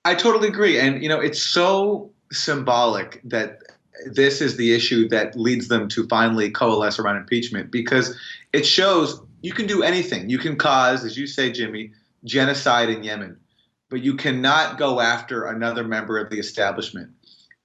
I totally agree. And, it's so symbolic that this is the issue that leads them to finally coalesce around impeachment because it shows you can do anything. You can cause, as you say, Jimmy, genocide in Yemen, but you cannot go after another member of the establishment.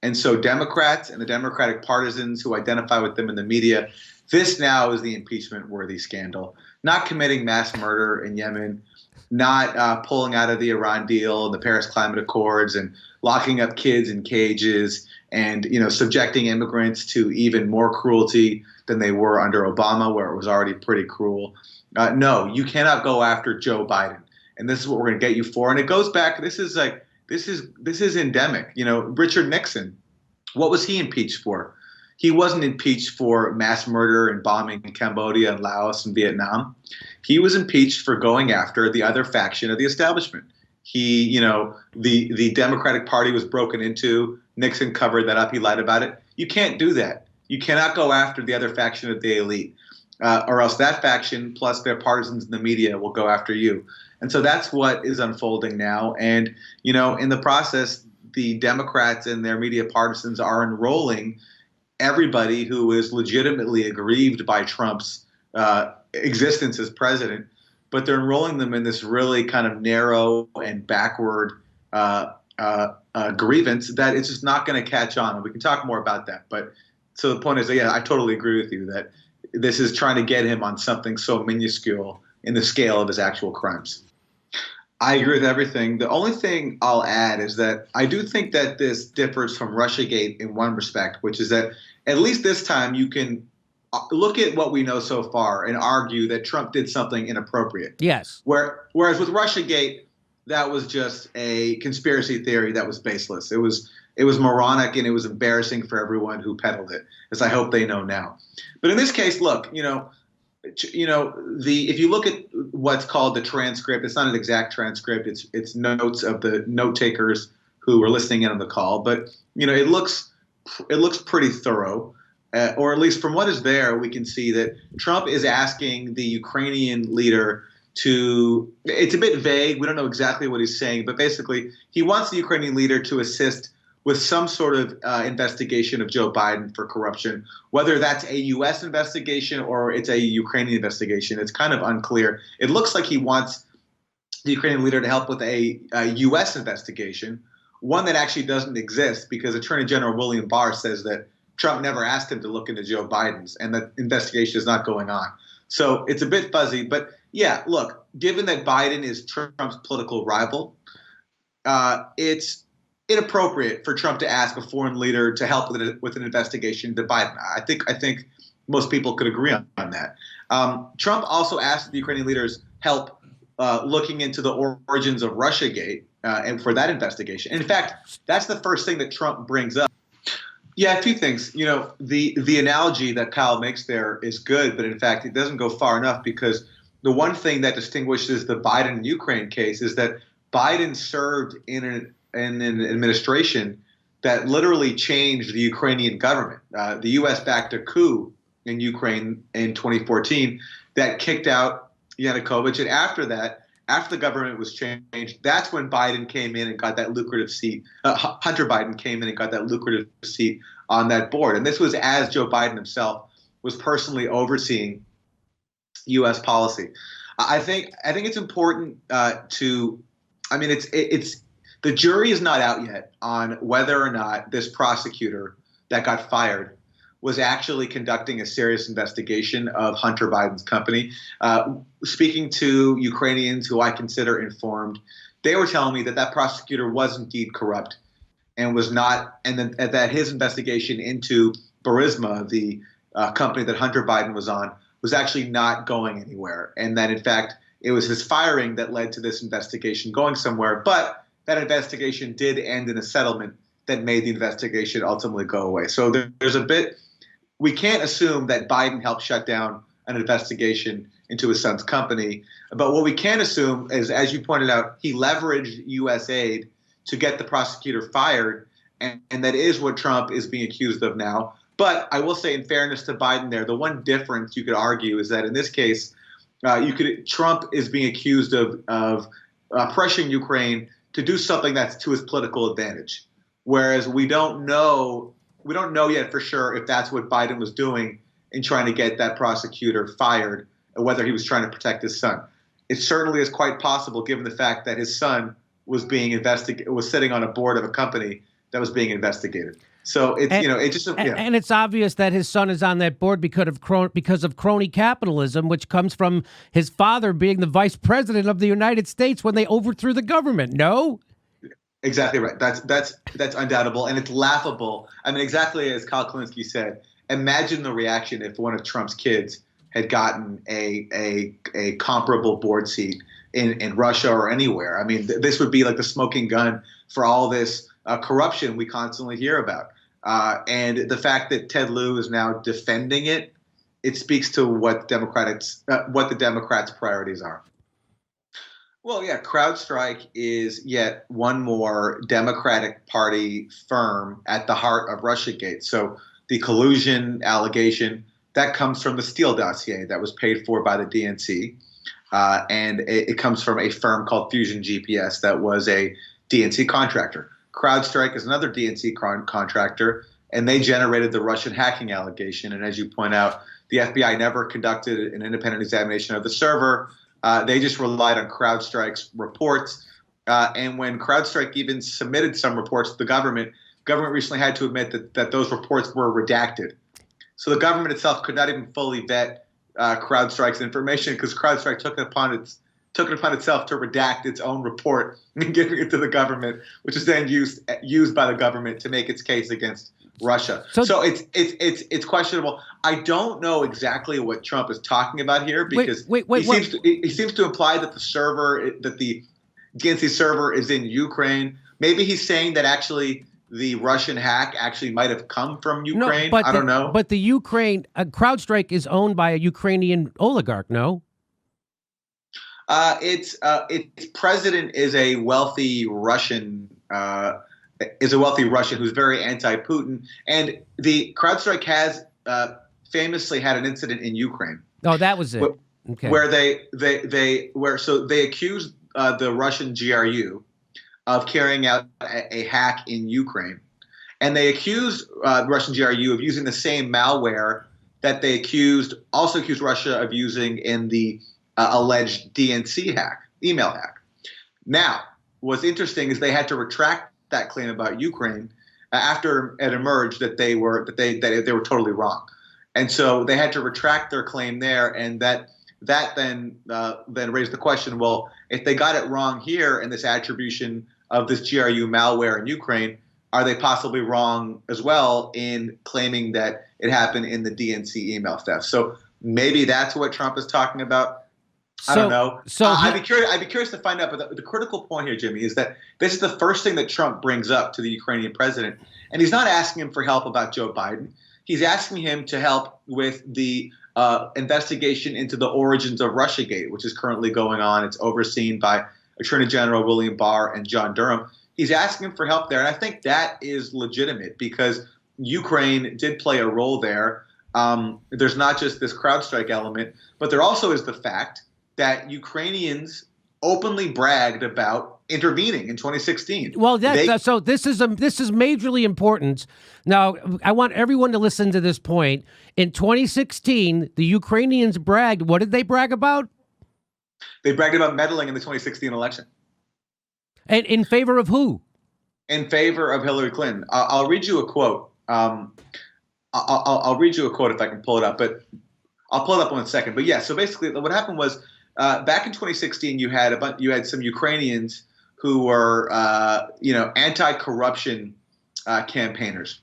And so Democrats and the Democratic partisans who identify with them in the media, this now is the impeachment worthy scandal. Not committing mass murder in Yemen, not pulling out of the Iran deal and the Paris Climate Accords and locking up kids in cages and subjecting immigrants to even more cruelty than they were under Obama, where it was already pretty cruel. No, you cannot go after Joe Biden, and this is what we're going to get you for. And it goes back. This is endemic. Richard Nixon, what was he impeached for? He wasn't impeached for mass murder and bombing in Cambodia and Laos and Vietnam. He was impeached for going after the other faction of the establishment. The Democratic Party was broken into. Nixon covered that up. He lied about it. You can't do that. You cannot go after the other faction of the elite, or else that faction plus their partisans in the media will go after you. And so that's what is unfolding now. And, in the process, the Democrats and their media partisans are enrolling everybody who is legitimately aggrieved by Trump's existence as president, but they're enrolling them in this really kind of narrow and backward grievance that it's just not going to catch on. And we can talk more about that. But so the point is, yeah, I totally agree with you that this is trying to get him on something so minuscule in the scale of his actual crimes. I agree with everything. The only thing I'll add is that I do think that this differs from Russiagate in one respect, which is that at least this time you can look at what we know so far and argue that Trump did something inappropriate. Yes. Whereas with Russiagate, that was just a conspiracy theory that was baseless. It was moronic and it was embarrassing for everyone who peddled it, as I hope they know now. But in this case, look, if you look at what's called the transcript, it's not an exact transcript. It's notes of the note takers who were listening in on the call, but it looks pretty thorough, or at least from what is there, we can see that Trump is asking the Ukrainian leader to. It's a bit vague. We don't know exactly what he's saying, but basically, he wants the Ukrainian leader to assist with some sort of investigation of Joe Biden for corruption, whether that's a U.S. investigation or it's a Ukrainian investigation. It's kind of unclear. It looks like he wants the Ukrainian leader to help with a U.S. investigation, one that actually doesn't exist because Attorney General William Barr says that Trump never asked him to look into Joe Biden's and that investigation is not going on. So it's a bit fuzzy. But yeah, look, given that Biden is Trump's political rival, it's inappropriate for Trump to ask a foreign leader to help with an investigation into Biden. I think most people could agree on that. Trump also asked the Ukrainian leaders help looking into the origins of Russiagate and for that investigation. In fact, that's the first thing that Trump brings up. Yeah, a few things. The analogy that Kyle makes there is good, but in fact, it doesn't go far enough because the one thing that distinguishes the Biden-Ukraine case is that Biden served in an administration that literally changed the Ukrainian government. The U.S. backed a coup in Ukraine in 2014 that kicked out Yanukovych. And after that, after the government was changed, that's when Biden came in and got that lucrative seat. Hunter Biden came in and got that lucrative seat on that board. And this was as Joe Biden himself was personally overseeing U.S. policy. I think it's important it's the jury is not out yet on whether or not this prosecutor that got fired was actually conducting a serious investigation of Hunter Biden's company. Speaking to Ukrainians who I consider informed, they were telling me that prosecutor was indeed corrupt and was not, and that his investigation into Burisma, the company that Hunter Biden was on, was actually not going anywhere. And that, in fact, it was his firing that led to this investigation going somewhere. But that investigation did end in a settlement that made the investigation ultimately go away. So there's a bit – we can't assume that Biden helped shut down an investigation into his son's company. But what we can assume is, as you pointed out, he leveraged U.S. aid to get the prosecutor fired, and that is what Trump is being accused of now. But I will say, in fairness to Biden there, the one difference you could argue is that in this case, Trump is being accused of pressuring Ukraine to do something that's to his political advantage. Whereas we don't know yet for sure if that's what Biden was doing in trying to get that prosecutor fired, or whether he was trying to protect his son. It certainly is quite possible, given the fact that his son was sitting on a board of a company that was being investigated. So it's and it's obvious that his son is on that board because of crony capitalism, which comes from his father being the vice president of the United States when they overthrew the government. No. Exactly right. That's undoubtable, and it's laughable. I mean, exactly as Kyle Kalinske said. Imagine the reaction if one of Trump's kids had gotten a comparable board seat in Russia or anywhere. I mean, this would be like the smoking gun for all this corruption we constantly hear about. And the fact that Ted Lieu is now defending it, it speaks to what the Democrats' priorities are. Well, yeah, CrowdStrike is yet one more Democratic Party firm at the heart of Russiagate. So the collusion allegation, that comes from the Steele dossier that was paid for by the DNC. And it comes from a firm called Fusion GPS that was a DNC contractor. CrowdStrike is another DNC contractor, and they generated the Russian hacking allegation. And as you point out, the FBI never conducted an independent examination of the server. They just relied on CrowdStrike's reports. And when CrowdStrike even submitted some reports to the government recently had to admit that those reports were redacted. So the government itself could not even fully vet CrowdStrike's information because CrowdStrike took it upon itself to redact its own report and giving it to the government, which is then used by the government to make its case against Russia. So it's questionable. I don't know exactly what Trump is talking about here because he seems to imply that the DNC server is in Ukraine. Maybe he's saying that actually the Russian hack actually might have come from Ukraine. I don't know. But the Ukraine CrowdStrike is owned by a Ukrainian oligarch. No. Its president is a wealthy Russian. Who's very anti-Putin, and the CrowdStrike has famously had an incident in Ukraine. Oh, that was it. Where they accused the Russian GRU of carrying out a hack in Ukraine, and they accused the Russian GRU of using the same malware that they also accused Russia of using in the alleged DNC hack, email hack. Now, what's interesting is they had to retract that claim about Ukraine after it emerged that they were totally wrong, and so they had to retract their claim there, and that then raised the question: well, if they got it wrong here in this attribution of this GRU malware in Ukraine, are they possibly wrong as well in claiming that it happened in the DNC email theft? So maybe that's what Trump is talking about. I don't know. I'd be curious to find out. But the critical point here, Jimmy, is that this is the first thing that Trump brings up to the Ukrainian president, and he's not asking him for help about Joe Biden. He's asking him to help with the investigation into the origins of Russiagate, which is currently going on. It's overseen by Attorney General William Barr and John Durham. He's asking him for help there, and I think that is legitimate because Ukraine did play a role there. There's not just this CrowdStrike element, but there also is the fact that Ukrainians openly bragged about intervening in 2016. Well, so this is majorly important. Now, I want everyone to listen to this point. In 2016, the Ukrainians bragged. What did they brag about? They bragged about meddling in the 2016 election. And in favor of who? In favor of Hillary Clinton. I'll read you a quote. I'll read you a quote if I can pull it up, but I'll pull it up in a second. But yeah, so basically what happened was back in 2016, you had some Ukrainians who were anti-corruption campaigners,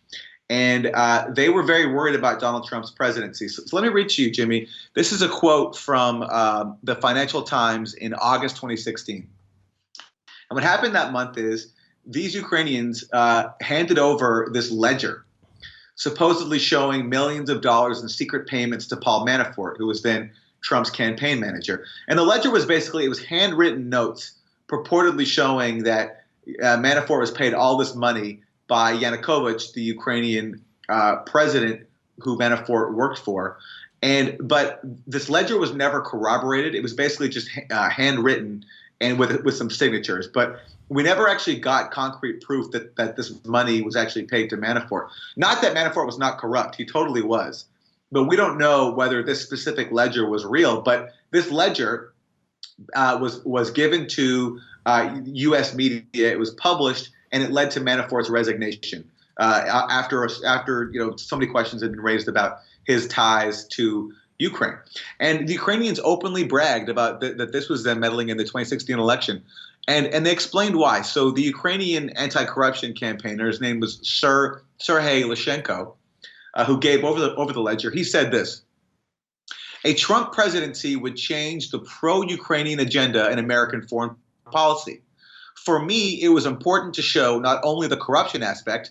and they were very worried about Donald Trump's presidency. So let me read to you, Jimmy. This is a quote from the Financial Times in August 2016. And what happened that month is these Ukrainians handed over this ledger, supposedly showing millions of dollars in secret payments to Paul Manafort, who was then Trump's campaign manager. And the ledger was basically, it was handwritten notes purportedly showing that Manafort was paid all this money by Yanukovych, the Ukrainian president who Manafort worked for. But this ledger was never corroborated. It was basically just handwritten and with some signatures. But we never actually got concrete proof that this money was actually paid to Manafort. Not that Manafort was not corrupt. He totally was. But we don't know whether this specific ledger was real. But this ledger was given to U.S. media. It was published, and it led to Manafort's resignation after so many questions had been raised about his ties to Ukraine. And the Ukrainians openly bragged about that this was them meddling in the 2016 election. And they explained why. So the Ukrainian anti-corruption campaigner, his name was Sergei Lyshenko, who gave over the ledger. He said this: a Trump presidency would change the pro-Ukrainian agenda in American foreign policy. For me, it was important to show not only the corruption aspect,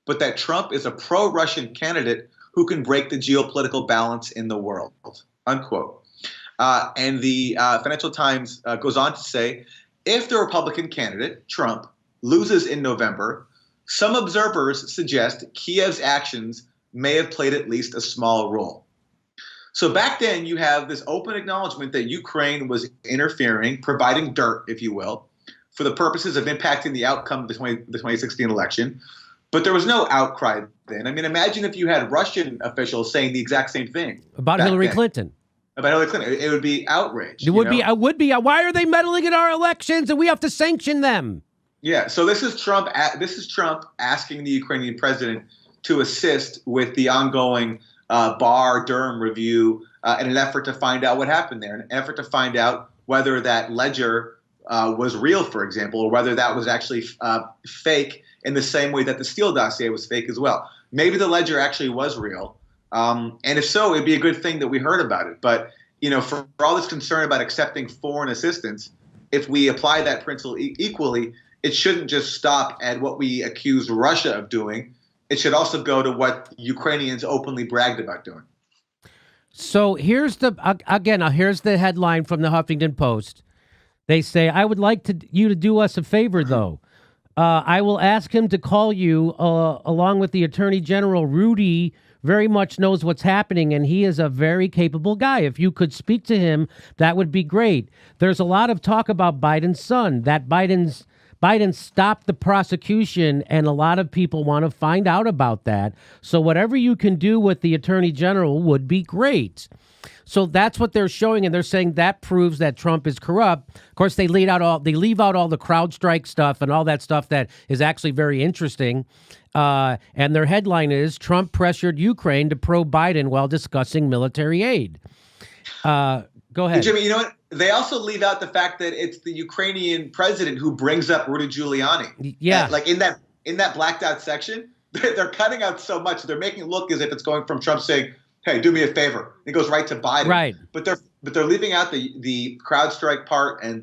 but that Trump is a pro-Russian candidate who can break the geopolitical balance in the world, unquote. And the Financial Times goes on to say, if the Republican candidate, Trump, loses in November, some observers suggest Kiev's actions may have played at least a small role. So back then, you have this open acknowledgement that Ukraine was interfering, providing dirt, if you will, for the purposes of impacting the outcome of the 2016 election. But there was no outcry then. I mean, imagine if you had Russian officials saying the exact same thing about Hillary Clinton. About Hillary Clinton, it would be outrage. It would be. Why are they meddling in our elections, and we have to sanction them? Yeah. So this is Trump. This is Trump asking the Ukrainian president to assist with the ongoing Barr-Durham review in an effort to find out what happened there, an effort to find out whether that ledger was real, for example, or whether that was actually fake in the same way that the Steele dossier was fake as well. Maybe the ledger actually was real. And if so, it'd be a good thing that we heard about it. But, for all this concern about accepting foreign assistance, if we apply that principle equally, it shouldn't just stop at what we accuse Russia of doing. It should also go to what Ukrainians openly bragged about doing. So here's the headline from the Huffington Post. They say, I would like you to do us a favor, though. I will ask him to call you along with the Attorney General. Rudy very much knows what's happening, and he is a very capable guy. If you could speak to him, that would be great. There's a lot of talk about Biden's son, that Biden stopped the prosecution, and a lot of people want to find out about that. So whatever you can do with the Attorney General would be great. So that's what they're showing, and they're saying that proves that Trump is corrupt. Of course, they leave out all the CrowdStrike stuff and all that stuff that is actually very interesting. And their headline is, Trump pressured Ukraine to probe Biden while discussing military aid. Go ahead. Jimmy, you know what? They also leave out the fact that it's the Ukrainian president who brings up Rudy Giuliani. Yeah. And, like in that blacked out section, they're cutting out so much. They're making it look as if it's going from Trump saying, hey, do me a favor. It goes right to Biden. Right. But they're leaving out the CrowdStrike part and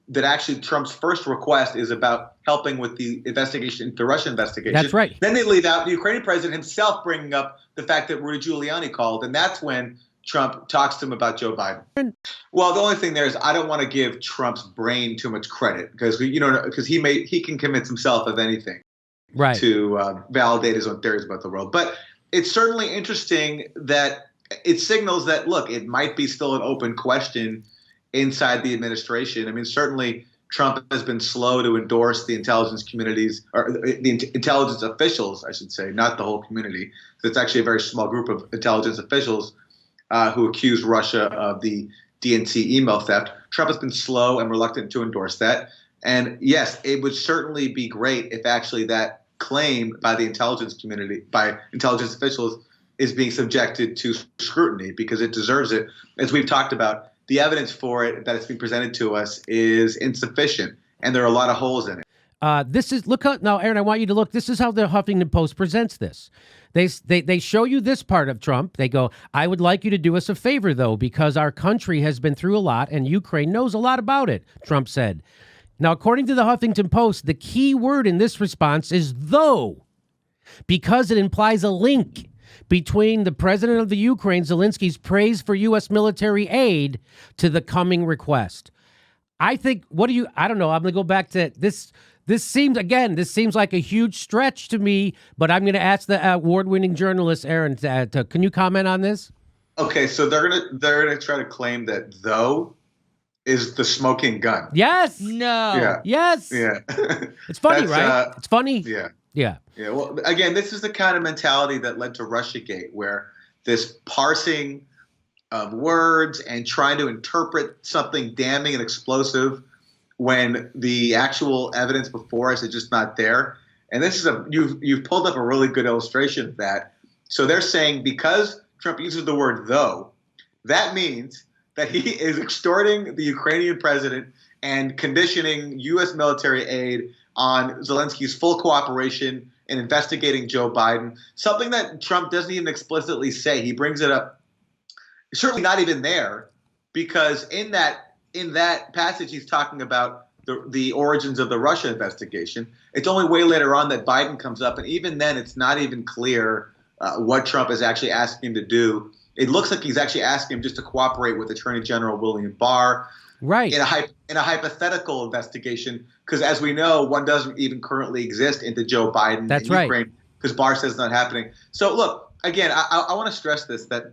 that actually Trump's first request is about helping with the investigation, the Russia investigation. That's right. Then they leave out the Ukrainian president himself bringing up the fact that Rudy Giuliani called, and that's when Trump talks to him about Joe Biden. Well, the only thing there is I don't want to give Trump's brain too much credit because he can convince himself of anything, right, to validate his own theories about the world. But it's certainly interesting that it signals that, look, it might be still an open question inside the administration. I mean, certainly Trump has been slow to endorse the intelligence communities, or the intelligence officials, I should say, not the whole community. So it's actually a very small group of intelligence officials who accuse Russia of the DNC email theft. Trump has been slow and reluctant to endorse that. And yes, it would certainly be great if actually that claim by the intelligence community, by intelligence officials, is being subjected to scrutiny because it deserves it. As we've talked about, the evidence for it that it's being presented to us is insufficient, and there are a lot of holes in it. Now, Aaron, I want you to look. This is how the Huffington Post presents this. They show you this part of Trump. They go, I would like you to do us a favor, though, because our country has been through a lot, and Ukraine knows a lot about it, Trump said. Now, according to the Huffington Post, the key word in this response is though, because it implies a link between the president of the Ukraine, Zelensky's praise for U.S. military aid, to the coming request. I think, I don't know, I'm going to go back to this. This seems like a huge stretch to me, but I'm going to ask the award-winning journalist, Aaron, can you comment on this? Okay, so they're gonna try to claim that though is the smoking gun. Yes. No. Yeah. Yes. Yeah. It's funny, That's, right? It's funny. Yeah. Yeah. Yeah. Well, again, this is the kind of mentality that led to Russiagate, where this parsing of words and trying to interpret something damning and explosive when the actual evidence before us is just not there. And this is you've pulled up a really good illustration of that. So they're saying because Trump uses the word though, that means that he is extorting the Ukrainian president and conditioning U.S. military aid on Zelensky's full cooperation in investigating Joe Biden, something that Trump doesn't even explicitly say. He brings it up, certainly not even there, because in that passage he's talking about the origins of the Russia investigation. It's only way later on that Biden comes up, and even then it's not even clear what Trump is actually asking him to do. It looks like he's actually asking him just to cooperate with Attorney General William Barr, right, in a hypothetical investigation, because as we know, one doesn't even currently exist into Joe Biden That's and right. Ukraine, because Barr says it's not happening. So look, again, I want to stress this, that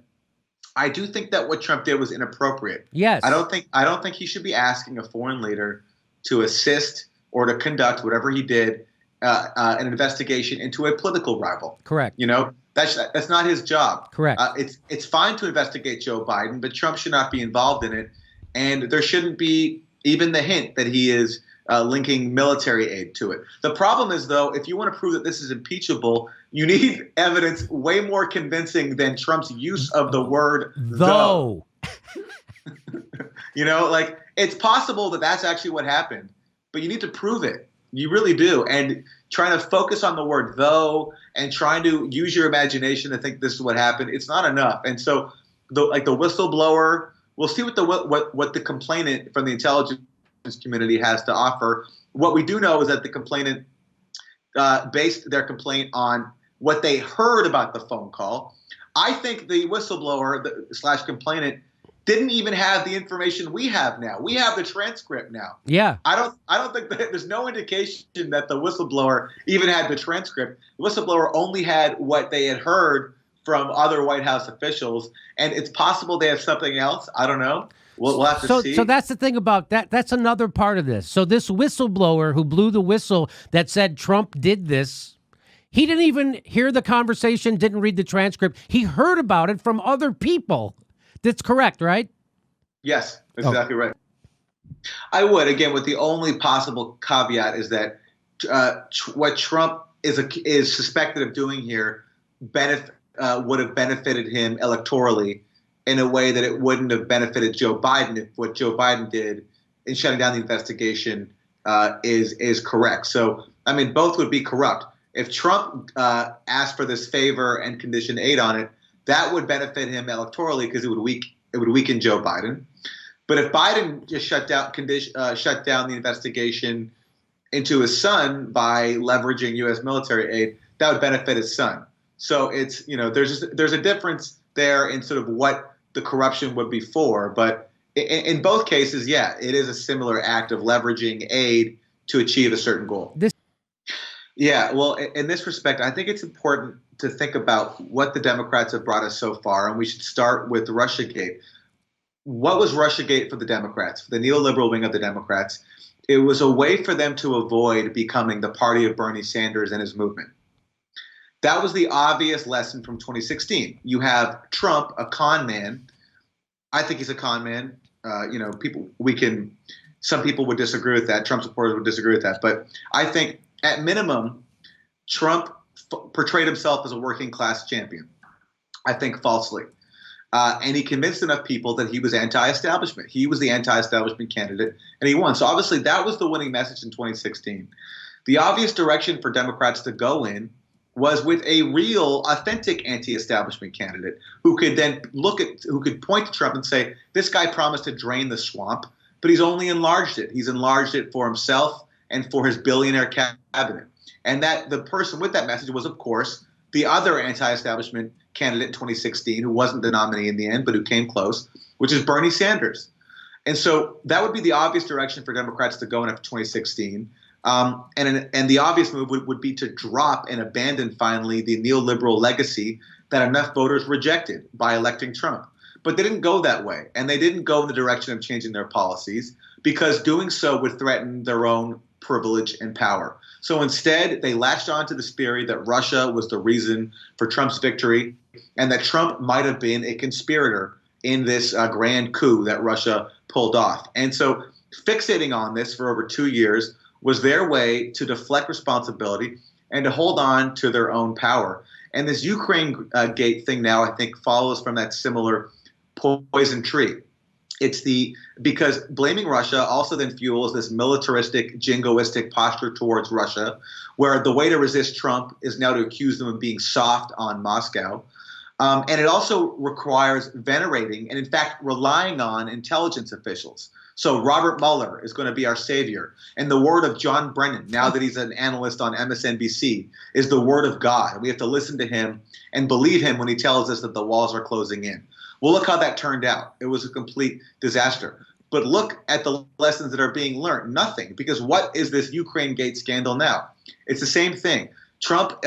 I do think that what Trump did was inappropriate. Yes. I don't think he should be asking a foreign leader to assist or to conduct whatever he did an investigation into a political rival. Correct. You know, that's not his job. Correct. It's fine to investigate Joe Biden, but Trump should not be involved in it, and there shouldn't be even the hint that he is linking military aid to it. The problem is, though, if you want to prove that this is impeachable, you need evidence way more convincing than Trump's use of the word though. You know, like, it's possible that that's actually what happened, but you need to prove it. You really do. And trying to focus on the word though and trying to use your imagination to think this is what happened, it's not enough. And so the whistleblower, we'll see what the complainant from the intelligence community has to offer. What we do know is that the complainant based their complaint on what they heard about the phone call. I think the whistleblower / complainant didn't even have the information we have now. We have the transcript now. Yeah. I don't think that there's no indication that the whistleblower even had the transcript. The whistleblower only had what they had heard from other White House officials, and it's possible they have something else. I don't know. We'll have to see. So that's the thing about that. That's another part of this. So this whistleblower who blew the whistle that said Trump did this, he didn't even hear the conversation, didn't read the transcript. He heard about it from other people. That's correct, right? Yes, that's exactly right. I would, again, with the only possible caveat is that what Trump is suspected of doing here would have benefited him electorally in a way that it wouldn't have benefited Joe Biden if what Joe Biden did in shutting down the investigation is correct. So, I mean, both would be corrupt. If Trump asked for this favor and conditioned aid on it, that would benefit him electorally because it would weaken Joe Biden. But if Biden just shut down the investigation into his son by leveraging U.S. military aid, that would benefit his son. So it's, you know, there's a difference there in sort of what the corruption would be for. But in both cases, yeah, it is a similar act of leveraging aid to achieve a certain goal. Yeah, well, in this respect, I think it's important to think about what the Democrats have brought us so far, and we should start with Russiagate. What was Russiagate for the Democrats, for the neoliberal wing of the Democrats? It was a way for them to avoid becoming the party of Bernie Sanders and his movement. That was the obvious lesson from 2016. You have Trump, a con man. I think he's a con man. Some people would disagree with that. Trump supporters would disagree with that. But I think at minimum, Trump portrayed himself as a working class champion. I think falsely. And he convinced enough people that he was anti-establishment. He was the anti-establishment candidate, and he won. So obviously that was the winning message in 2016. The obvious direction for Democrats to go in was with a real, authentic anti-establishment candidate who could then who could point to Trump and say, this guy promised to drain the swamp, but he's only enlarged it. He's enlarged it for himself and for his billionaire cabinet. And that the person with that message was, of course, the other anti-establishment candidate in 2016 who wasn't the nominee in the end, but who came close, which is Bernie Sanders. And so that would be the obvious direction for Democrats to go in after 2016. And the obvious move would be to drop and abandon finally the neoliberal legacy that enough voters rejected by electing Trump. But they didn't go that way, and they didn't go in the direction of changing their policies because doing so would threaten their own privilege and power. So instead, they latched onto this theory that Russia was the reason for Trump's victory and that Trump might have been a conspirator in this grand coup that Russia pulled off. And so fixating on this for over 2 years was their way to deflect responsibility and to hold on to their own power. And this Ukraine gate thing now, I think, follows from that similar poison tree. Because blaming Russia also then fuels this militaristic, jingoistic posture towards Russia, where the way to resist Trump is now to accuse them of being soft on Moscow. And it also requires venerating and, in fact, relying on intelligence officials. So Robert Mueller is going to be our savior. And the word of John Brennan, now that he's an analyst on MSNBC, is the word of God. We have to listen to him and believe him when he tells us that the walls are closing in. Well, look how that turned out. It was a complete disaster. But look at the lessons that are being learned. Nothing. Because what is this Ukraine gate scandal now? It's the same thing. Trump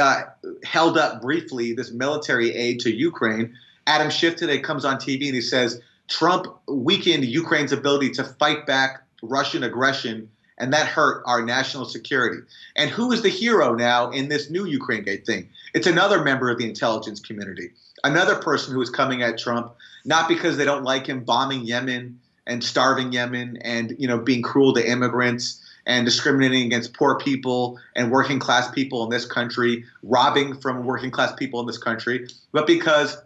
held up briefly this military aid to Ukraine. Adam Schiff today comes on TV and he says Trump weakened Ukraine's ability to fight back Russian aggression, and that hurt our national security. And who is the hero now in this new Ukraine gate thing? It's another member of the intelligence community, another person who is coming at Trump, not because they don't like him bombing Yemen and starving Yemen and being cruel to immigrants and discriminating against poor people and working class people in this country, robbing from working class people in this country, but because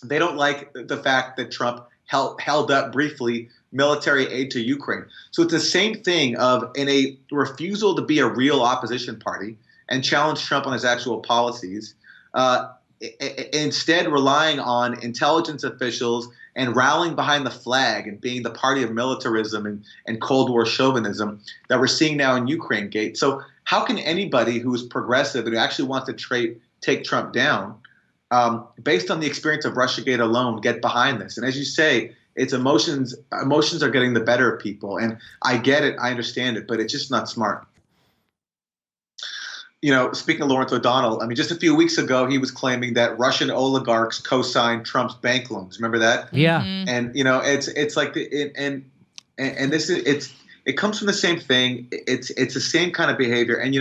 they don't like the fact that Trump held up briefly military aid to Ukraine. So it's the same thing of in a refusal to be a real opposition party and challenge Trump on his actual policies, instead relying on intelligence officials and rallying behind the flag and being the party of militarism and Cold War chauvinism that we're seeing now in Ukraine gate. So how can anybody who is progressive and who actually wants to take Trump down, based on the experience of Russiagate alone, get behind this? And as you say, it's emotions are getting the better of people. And I get it, I understand it, but it's just not smart. Speaking of Lawrence O'Donnell, I mean, just a few weeks ago, he was claiming that Russian oligarchs co-signed Trump's bank loans. Remember that? Yeah. Mm-hmm. And it's like it comes from the same thing. It's the same kind of behavior. And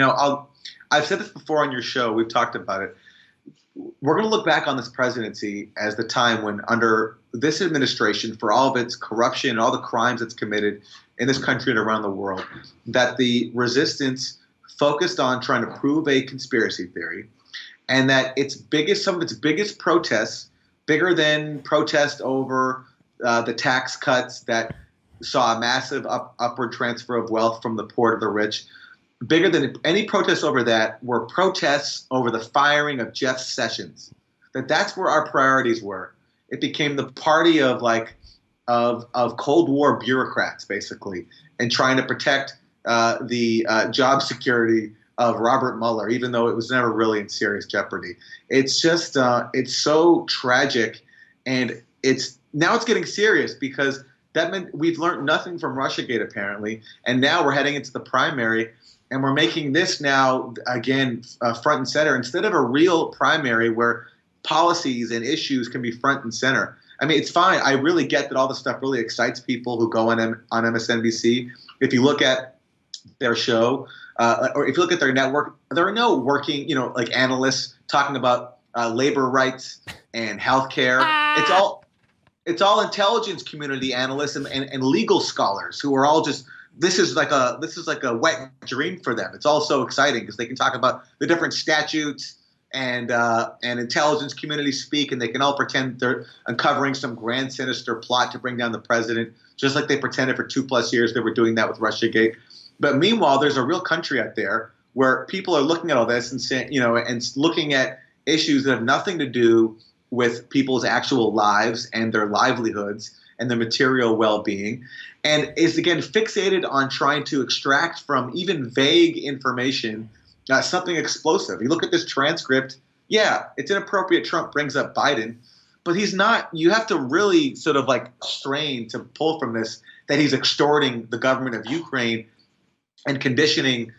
I've said this before on your show. We've talked about it. We're going to look back on this presidency as the time when, under this administration, for all of its corruption and all the crimes it's committed in this country and around the world, that the resistance focused on trying to prove a conspiracy theory, and that some of its biggest protests, bigger than protest over the tax cuts that saw a massive upward transfer of wealth from the poor to the rich, bigger than any protests over that were protests over the firing of Jeff Sessions. That's where our priorities were. It became the party of Cold War bureaucrats, basically, and trying to protect the job security of Robert Mueller, even though it was never really in serious jeopardy. It's just it's so tragic, and now it's getting serious because that meant we've learned nothing from Russiagate apparently, and now we're heading into the primary, and we're making this now again front and center instead of a real primary where policies and issues can be front and center. I mean, it's fine. I really get that all this stuff really excites people who go on MSNBC. If you look at their show, or if you look at their network, there are no working, like analysts talking about labor rights and healthcare. It's all intelligence community analysts and legal scholars who are all just. This is like a wet dream for them. It's all so exciting because they can talk about the different statutes and intelligence community speak, and they can all pretend they're uncovering some grand sinister plot to bring down the president, just like they pretended for 2+ years they were doing that with Russiagate. But meanwhile, there's a real country out there where people are looking at all this and saying, and looking at issues that have nothing to do with people's actual lives and their livelihoods and their material well-being, and is again fixated on trying to extract from even vague information something explosive. You look at this transcript, yeah, it's inappropriate Trump brings up Biden, but he's not. You have to really sort of strain to pull from this that he's extorting the government of Ukraine and conditioning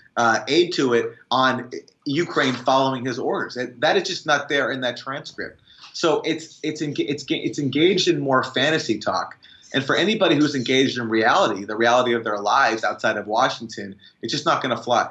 aid to it on Ukraine following his orders. That is just not there in that transcript. So it's engaged in more fantasy talk. And for anybody who's engaged in reality, the reality of their lives outside of Washington, it's just not going to fly.